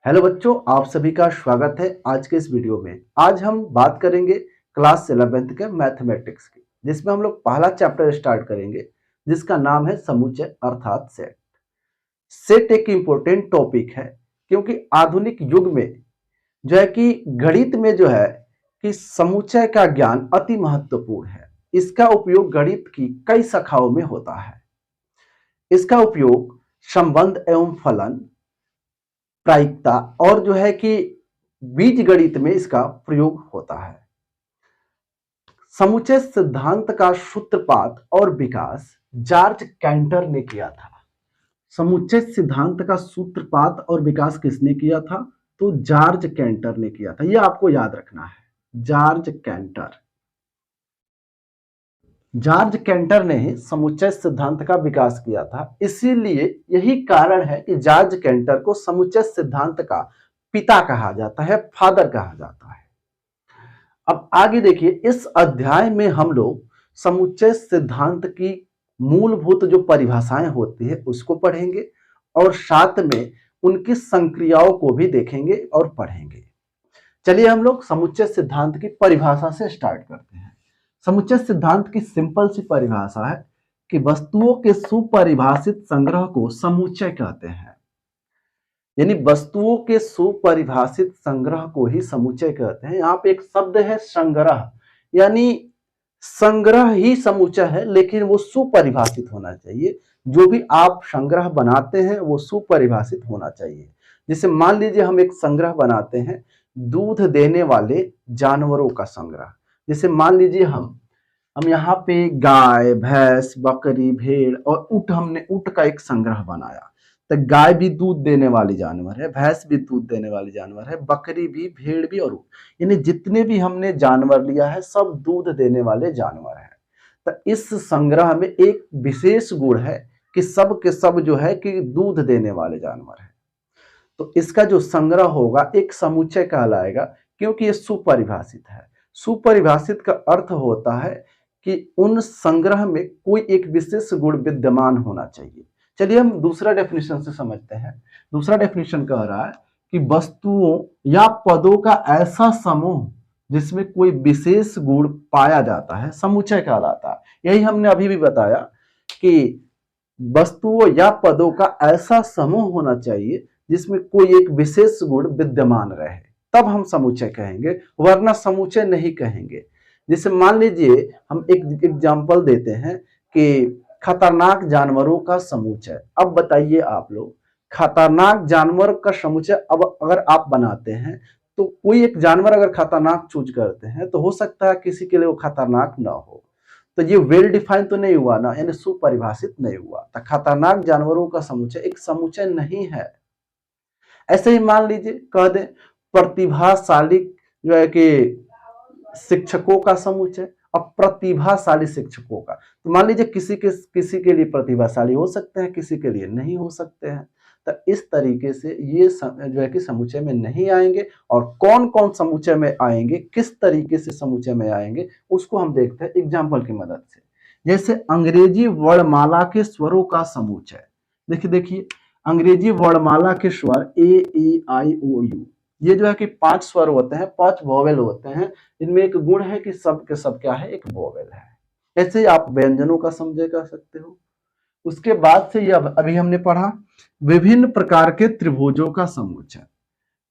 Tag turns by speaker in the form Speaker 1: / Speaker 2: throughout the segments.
Speaker 1: Hello बच्चों, आप सभी का स्वागत है आज के इस वीडियो में। आज हम बात करेंगे क्लास 11th के मैथमेटिक्स की, जिसमें हम लोग पहला चैप्टर स्टार्ट करेंगे जिसका नाम है समुच्चय अर्थात सेट। सेट एक इम्पोर्टेंट टॉपिक है क्योंकि आधुनिक युग में जो है कि गणित में जो है कि समुच्चय का ज्ञान अति महत्वपूर्ण है। इसका उपयोग गणित की कई शाखाओं में होता है। इसका उपयोग संबंध एवं फलन, प्रायिकता और जो है कि बीज गणित में इसका प्रयोग होता है। समुच्चय सिद्धांत का सूत्रपात और विकास जॉर्ज कैंटर ने किया था। समुच्चय सिद्धांत का सूत्रपात और विकास किसने किया था? तो जॉर्ज कैंटर ने किया था। यह आपको याद रखना है, जॉर्ज कैंटर। जॉर्ज कैंटर ने समुच्चय सिद्धांत का विकास किया था, इसीलिए यही कारण है कि जॉर्ज कैंटर को समुच्चय सिद्धांत का पिता कहा जाता है, फादर कहा जाता है। अब आगे देखिए, इस अध्याय में हम लोग समुच्चय सिद्धांत की मूलभूत जो परिभाषाएं होती है उसको पढ़ेंगे और साथ में उनकी संक्रियाओं को भी देखेंगे और पढ़ेंगे। चलिए हम लोग समुच्चय सिद्धांत की परिभाषा से स्टार्ट करते हैं। समुच्चय सिद्धांत की सिंपल सी परिभाषा है कि वस्तुओं के सुपरिभाषित संग्रह को समुच्चय कहते हैं। यानी वस्तुओं के सुपरिभाषित संग्रह को ही समुच्चय कहते हैं। यहाँ पे एक शब्द है संग्रह, यानी संग्रह ही समुच्चय है, लेकिन वो सुपरिभाषित होना चाहिए। जो भी आप संग्रह बनाते हैं वो सुपरिभाषित होना चाहिए। जैसे मान लीजिए हम एक संग्रह बनाते हैं दूध देने वाले जानवरों का संग्रह। जैसे मान लीजिए हम यहाँ पे गाय, भैंस, बकरी, भेड़ और ऊँट, हमने ऊँट का एक संग्रह बनाया। तो गाय भी दूध देने वाली जानवर है, भैंस भी दूध देने वाली जानवर है, बकरी भी, भेड़ भी और ऊँट, यानी जितने भी हमने जानवर लिया है सब दूध देने वाले जानवर हैं। तो इस संग्रह में एक विशेष गुण है कि सब के सब जो है कि दूध देने वाले जानवर हैं। तो इसका जो संग्रह होगा एक समुच्चय कहलाएगा, क्योंकि ये सुपरिभाषित है। सुपरिभाषित का अर्थ होता है कि उन संग्रह में कोई एक विशेष गुण विद्यमान होना चाहिए। चलिए हम दूसरा डेफिनेशन से समझते हैं। दूसरा डेफिनेशन कह रहा है कि वस्तुओं या पदों का ऐसा समूह जिसमें कोई विशेष गुण पाया जाता है समुच्चय कहलाता है। यही हमने अभी भी बताया कि वस्तुओं या पदों का ऐसा समूह होना चाहिए जिसमें कोई एक विशेष गुण विद्यमान रहे, तब हम समुच्चय कहेंगे, वरना समुच्चय नहीं कहेंगे। जैसे मान लीजिए हम एक एग्जांपल देते हैं कि खतरनाक जानवरों का समुच्चय। अब बताइए आप लोग, खतरनाक जानवर का समुच्चय अब अगर आप बनाते हैं तो कोई एक जानवर अगर खतरनाक चूज करते हैं तो हो सकता है किसी के लिए वो खतरनाक ना हो। तो ये वेल डिफाइंड तो नहीं हुआ ना, यानी सुपरिभाषित नहीं हुआ। तो खतरनाक जानवरों का समुच्चय एक समुच्चय नहीं है। ऐसे ही मान लीजिए कह दें प्रतिभाशाली जो है कि शिक्षकों का समुच्चय। अब प्रतिभाशाली शिक्षकों का, तो मान लीजिए किसी के लिए प्रतिभाशाली हो सकते हैं, किसी के लिए नहीं हो सकते हैं। तो इस तरीके से ये जो है कि समुच्चय में नहीं आएंगे। और कौन कौन समुच्चय में आएंगे, किस तरीके से समुच्चय में आएंगे, उसको हम देखते हैं एग्जाम्पल की मदद से। जैसे अंग्रेजी वर्णमाला के स्वरों का समुच्चय। देखिए अंग्रेजी वर्णमाला के स्वर ए, ई, आई, ओ, यू, ये जो है कि 5 स्वर होते हैं, 5 वोवेल होते हैं। इनमें एक गुण है कि सब के सब क्या है, एक वोवेल है। ऐसे ही आप व्यंजनों का समुच्चय कर सकते हो। उसके बाद से ये अभी हमने पढ़ा विभिन्न प्रकार के त्रिभुजों का समुच्चय,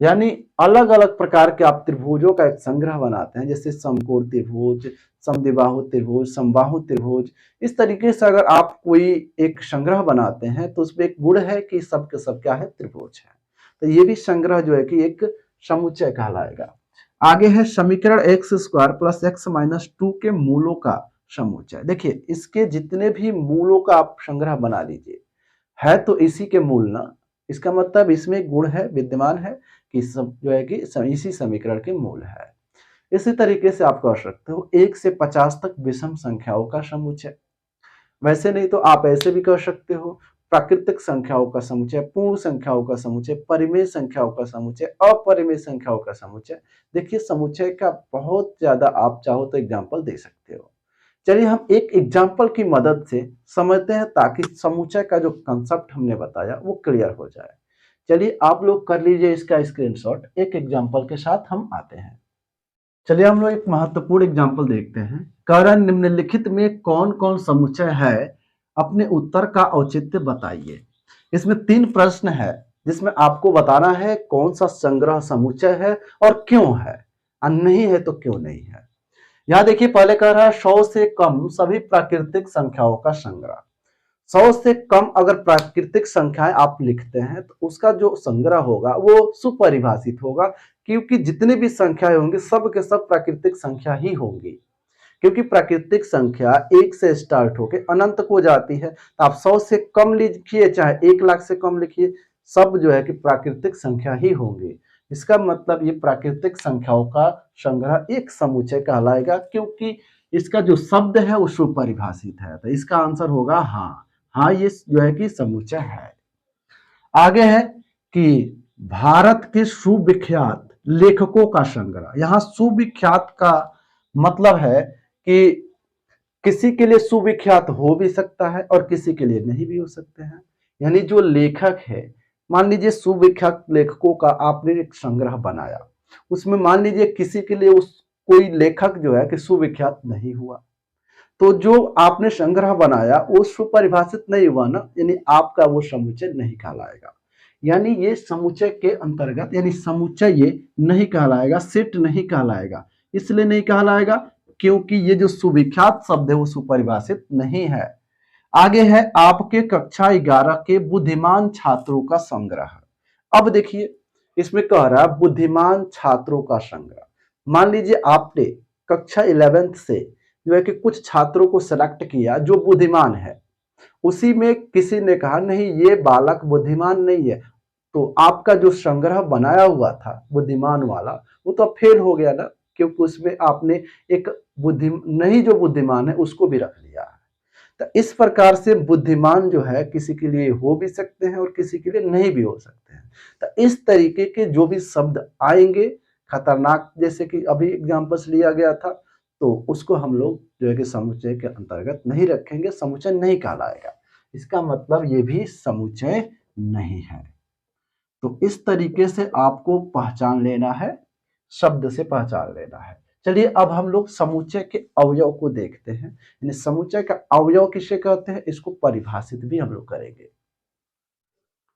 Speaker 1: यानी अलग अलग प्रकार के आप त्रिभुजों का एक संग्रह बनाते हैं। जैसे समकोण त्रिभुज, समद्विबाहु त्रिभुज, समबाहु त्रिभुज। इस तरीके से अगर आप कोई एक संग्रह बनाते हैं तो उसमें एक गुण है कि सब के सब क्या है, त्रिभुज है। तो ये भी संग्रह जो है कि एक समुच्चय कहलाएगा। आगे है समीकरण x square plus x minus 2 के मूलों का समुच्चय। देखिए इसके जितने भी मूलों का आप संग्रह बना लीजिए, है तो इसी के मूल ना, इसका मतलब इसमें गुण है, विद्यमान है कि सब जो है कि इसी समीकरण के मूल है। इसी तरीके से आप कर सकते हो 1 से 50 तक विषम संख्याओं का समुच्चय। वैसे नहीं तो आप ऐसे भी कर सकते हो प्राकृतिक संख्याओं का समुच्चय, पूर्ण संख्याओं का समुच्चय, परिमेय संख्याओं का समुच्चय, अपरिमेय संख्याओं का समुच्चय। देखिए समुच्चय का बहुत ज्यादा आप चाहो तो एग्जाम्पल दे सकते हो। चलिए हम एक एग्जाम्पल की मदद से समझते हैं ताकि समुच्चय का जो कंसेप्ट हमने बताया वो क्लियर हो जाए। चलिए आप लोग कर लीजिए इसका स्क्रीनशॉट। एक एग्जांपल के साथ हम आते हैं। चलिए हम लोग एक महत्वपूर्ण एग्जांपल देखते हैं। कारण निम्नलिखित में कौन कौन समुच्चय है, अपने उत्तर का औचित्य बताइए। इसमें 3 प्रश्न है जिसमें आपको बताना है कौन सा संग्रह समुच्चय है और क्यों है, और नहीं है तो क्यों नहीं है। यहां देखिए पहले कह रहा है 100 से कम सभी प्राकृतिक संख्याओं का संग्रह। 100 से कम अगर प्राकृतिक संख्याएं आप लिखते हैं तो उसका जो संग्रह होगा वो सुपरिभाषित होगा, क्योंकि जितनी भी संख्याएं होंगी सब के सब प्राकृतिक संख्या ही होंगी। क्योंकि प्राकृतिक संख्या 1 से स्टार्ट होकर अनंत को जाती है, तो आप 100 से कम लिखिए चाहे 1 लाख से कम लिखिए, सब जो है कि प्राकृतिक संख्या ही होंगी। इसका मतलब ये प्राकृतिक संख्याओं का संग्रह एक समुच्चय कहलाएगा, क्योंकि इसका जो शब्द है वो सुपरिभाषित है। तो इसका आंसर होगा हाँ। हाँ, ये जो है कि समुच्चय है। आगे है कि भारत के सुविख्यात लेखकों का संग्रह। यहां सुविख्यात का मतलब है कि किसी के लिए सुविख्यात हो भी सकता है और किसी के लिए नहीं भी हो सकते हैं। यानी जो लेखक है, मान लीजिए सुविख्यात लेखकों का आपने एक संग्रह बनाया, उसमें मान लीजिए किसी के लिए उस कोई लेखक जो है कि सुविख्यात नहीं हुआ, तो जो आपने संग्रह बनाया वो सुपरिभाषित नहीं हुआ ना, यानी आपका वो समुच्चय नहीं कहलाएगा। यानी ये समुच्चय के अंतर्गत, यानी समुच्चय ये नहीं कहलाएगा, सेट नहीं कहलाएगा। इसलिए नहीं कहलाएगा क्योंकि ये जो सुविख्यात शब्द है वो सुपरिभाषित नहीं है। आगे है आपके कक्षा 11 के बुद्धिमान छात्रों का संग्रह। अब देखिए इसमें कह रहा है बुद्धिमान छात्रों का संग्रह। मान लीजिए आपने कक्षा 11th से जो है कि कुछ छात्रों को सेलेक्ट किया जो बुद्धिमान है, उसी में किसी ने कहा नहीं ये बालक बुद्धिमान नहीं है, तो आपका जो संग्रह बनाया हुआ था बुद्धिमान वाला वो तो फेल हो गया ना, क्योंकि उसमें आपने एक नहीं जो बुद्धिमान है उसको भी रख लिया है। तो इस प्रकार से बुद्धिमान जो है किसी के लिए हो भी सकते हैं और किसी के लिए नहीं भी हो सकते हैं। तो इस तरीके के जो भी शब्द आएंगे खतरनाक, जैसे कि अभी एग्जाम्पल्स लिया गया था, तो उसको हम लोग जो है कि समुच्चय के अंतर्गत नहीं रखेंगे, समुच्चय नहीं कहलाएगा। इसका मतलब ये भी समुच्चय नहीं है। तो इस तरीके से आपको पहचान लेना है, शब्द से पहचान लेना है। चलिए अब हम लोग समुच्चय के अवयव को देखते हैं। यानी समुच्चय का अवयव किसे कहते हैं, इसको परिभाषित भी हम लोग करेंगे।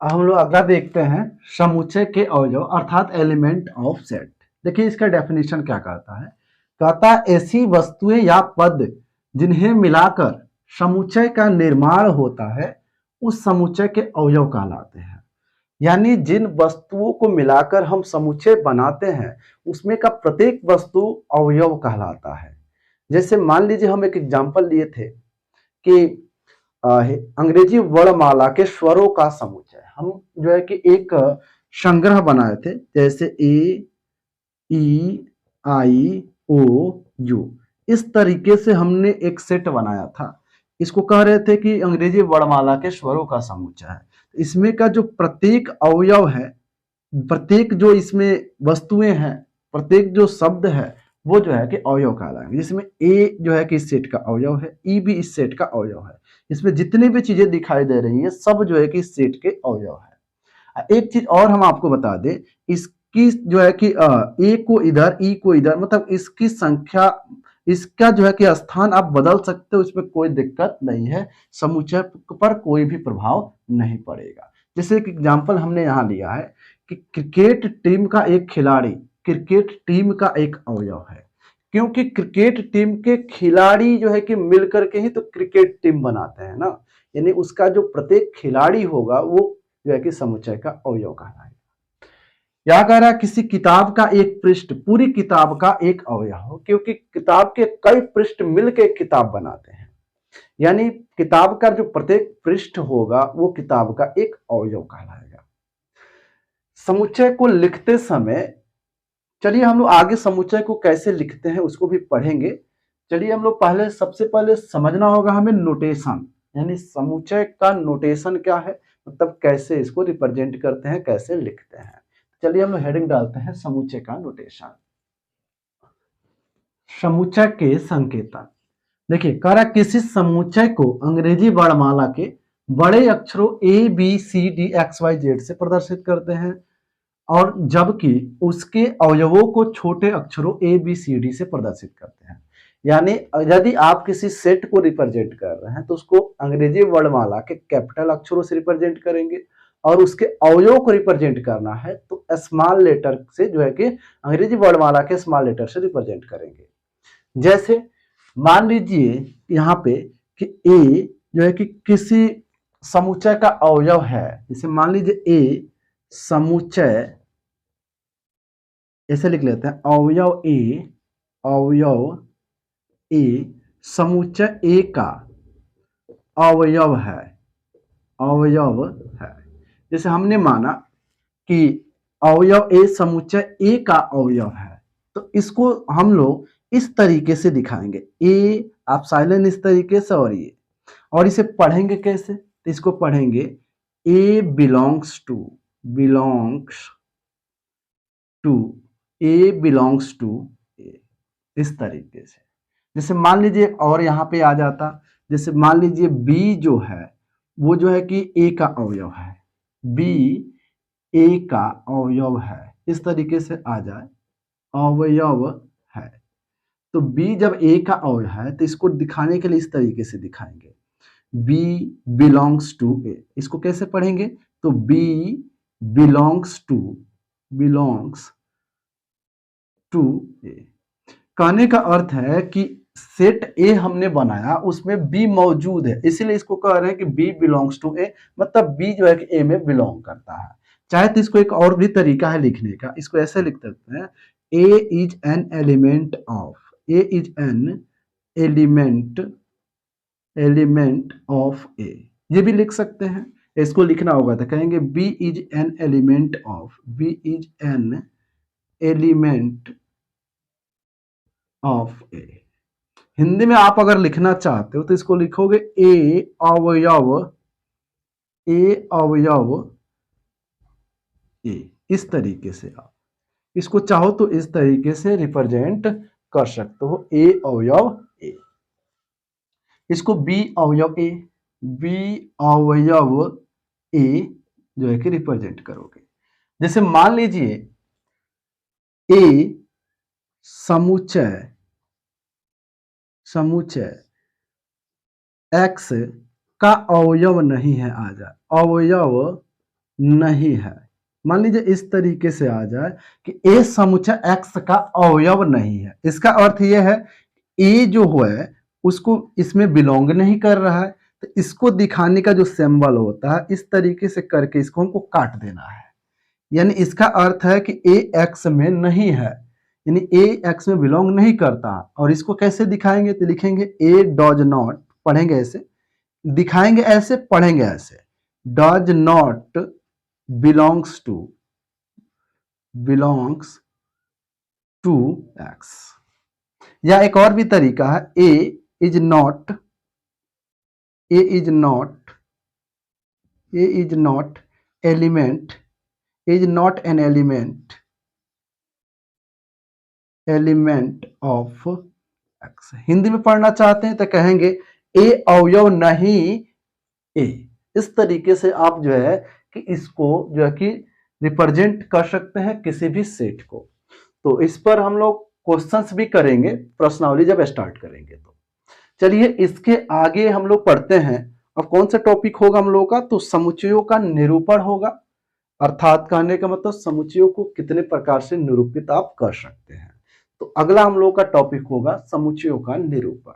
Speaker 1: अब हम लोग अगला देखते हैं समुच्चय के अवयव अर्थात एलिमेंट ऑफ सेट। देखिए इसका डेफिनेशन क्या कहता है। कहता है ऐसी वस्तुएं या पद जिन्हें मिलाकर समुच्चय का निर्माण होता है उस समुच्चय के अवयव कहलाते हैं। यानी जिन वस्तुओं को मिलाकर हम समुच्चय बनाते हैं उसमें का प्रत्येक वस्तु अवयव कहलाता है। जैसे मान लीजिए हम एक एग्जांपल लिए थे कि अंग्रेजी वर्णमाला के स्वरों का समुच्चय, हम जो है कि एक संग्रह बनाए थे, जैसे ए ई आई ओ यू, इस तरीके से हमने एक सेट बनाया था। इसको कह रहे थे कि अंग्रेजी वर्णमाला के स्वरों का समुच्चय है। इसमें का जो प्रत्येक अवयव है, प्रत्येक जो इसमें वस्तुएं हैं, प्रत्येक जो शब्द है वो जो है कि अवयव कहलाएंगे। जिसमें ए जो है कि इस सेट का अवयव है, ई भी इस सेट का अवयव है। इसमें जितनी भी चीजें दिखाई दे रही है सब जो है कि इस सेट के अवयव है। एक चीज और हम आपको बता दें, इसकी जो है कि ए को इधर ई को इधर, मतलब इसकी संख्या, इसका जो है कि स्थान आप बदल सकते हो, इसमें कोई दिक्कत नहीं है, समुच्चय पर कोई भी प्रभाव नहीं पड़ेगा। जैसे एक एग्जाम्पल हमने यहाँ लिया है कि क्रिकेट टीम का एक खिलाड़ी क्रिकेट टीम का एक अवयव है, क्योंकि क्रिकेट टीम के खिलाड़ी जो है कि मिलकर के ही तो क्रिकेट टीम बनाते हैं ना, यानी उसका जो प्रत्येक खिलाड़ी होगा वो जो है कि समुच्चय का अवयव कहलाएगा। क्या कह रहा है किसी किताब का एक पृष्ठ पूरी किताब का एक अवयव हो, क्योंकि किताब के कई पृष्ठ मिलकर किताब बनाते हैं, यानी किताब का जो प्रत्येक पृष्ठ होगा वो किताब का एक अवयव कहलाएगा। समुच्चय को लिखते समय, चलिए हम लोग आगे समुच्चय को कैसे लिखते हैं उसको भी पढ़ेंगे। चलिए हम लोग पहले सबसे पहले समझना होगा हमें नोटेशन, यानी समुच्चय का नोटेशन क्या है, मतलब कैसे इसको रिप्रेजेंट करते हैं, कैसे लिखते हैं। चलिए हम लोग हेडिंग डालते हैं समुच्चय का नोटेशन। समुच्चय के संकेतक। देखिए कह रहा किसी समुच्चय को अंग्रेजी वर्णमाला के बड़े अक्षरों A B C D X Y Z से प्रदर्शित करते हैं, और जबकि उसके अवयवों को छोटे अक्षरों ए बी सी डी से प्रदर्शित करते हैं। यानी यदि आप किसी सेट को रिप्रेजेंट कर रहे हैं तो उसको अंग्रेजी वर्णमाला के कैपिटल अक्षरों से रिप्रेजेंट करेंगे, और उसके अवयव को रिप्रेजेंट करना है तो स्मॉल लेटर से जो है कि अंग्रेजी वर्णमाला के स्मॉल लेटर से रिप्रेजेंट करेंगे। जैसे मान लीजिए यहाँ पे कि ए जो है कि किसी समुच्चय का अवयव है, जैसे मान लीजिए ए समुच्चय, ऐसे लिख लेते हैं अवयव ए समुच्चय ए का अवयव है, जैसे हमने माना कि अवयव ए समुच्चय ए का अवयव है, तो इसको हम लोग इस तरीके से दिखाएंगे, ए आप साइलेंट इस तरीके से, और इसे पढ़ेंगे कैसे, तो इसको पढ़ेंगे ए बिलोंग्स टू ए, इस तरीके से। जैसे मान लीजिए और यहाँ पे आ जाता, जैसे मान लीजिए बी जो है वो जो है कि ए का अवयव है, बी ए का अवयव है, इस तरीके से आ जाए, अवयव है। तो बी जब ए का अवयव है तो इसको दिखाने के लिए इस तरीके से दिखाएंगे, बी बिलोंग्स टू ए। इसको कैसे पढ़ेंगे, तो बी बिलोंग्स टू ए। कहने का अर्थ है कि सेट ए हमने बनाया, उसमें बी मौजूद है, इसीलिए इसको कह रहे हैं कि बी बिलोंग्स टू ए, मतलब बी जो है कि ए में बिलोंग करता है। चाहे तो इसको एक और भी तरीका है लिखने का, इसको ऐसे लिख सकते हैं, ए इज एन एलिमेंट ऑफ ए, ये भी लिख सकते हैं। इसको लिखना होगा तो कहेंगे B is an element of A. Hindi में आप अगर लिखना चाहते हो तो इसको लिखोगे ए अवयव ए, इस तरीके से आप इसको चाहो तो इस तरीके से रिप्रेजेंट कर सकते हो, ए अवयव ए। इसको बी अवयव ए जो है कि रिप्रेजेंट करोगे। जैसे मान लीजिए ए समुच्चय एक्स का अवयव नहीं है, आ जाए अवयव नहीं है, मान लीजिए इस तरीके से आ जाए कि ए समुच्चय एक्स का अवयव नहीं है। इसका अर्थ यह है ए जो है उसको इसमें बिलोंग नहीं कर रहा है, तो इसको दिखाने का जो सिंबल होता है इस तरीके से करके इसको हमको काट देना है। यानी इसका अर्थ है कि ए एक्स में नहीं है, यानी ए एक्स में बिलोंग नहीं करता। और इसको कैसे दिखाएंगे, तो लिखेंगे ए डज नॉट, पढ़ेंगे ऐसे, दिखाएंगे ऐसे, पढ़ेंगे ऐसे, does not belongs to X. या एक और भी तरीका है, A is not an element of X. Hindi में पढ़ना चाहते हैं तो कहेंगे ए अवयव नहीं ए। इस तरीके से आप जो है कि इसको जो है कि रिप्रेजेंट कर सकते हैं किसी भी सेट को। तो इस पर हम लोग क्वेश्चंस भी करेंगे प्रश्नावली जब स्टार्ट करेंगे। तो चलिए इसके आगे हम लोग पढ़ते हैं। अब कौन सा टॉपिक होगा हम लोगों का, तो समुच्चयों का निरूपण होगा, अर्थात कहने का मतलब समुच्चयों को कितने प्रकार से निरूपित आप कर सकते हैं। तो अगला हम लोग का टॉपिक होगा समुच्चयों का निरूपण।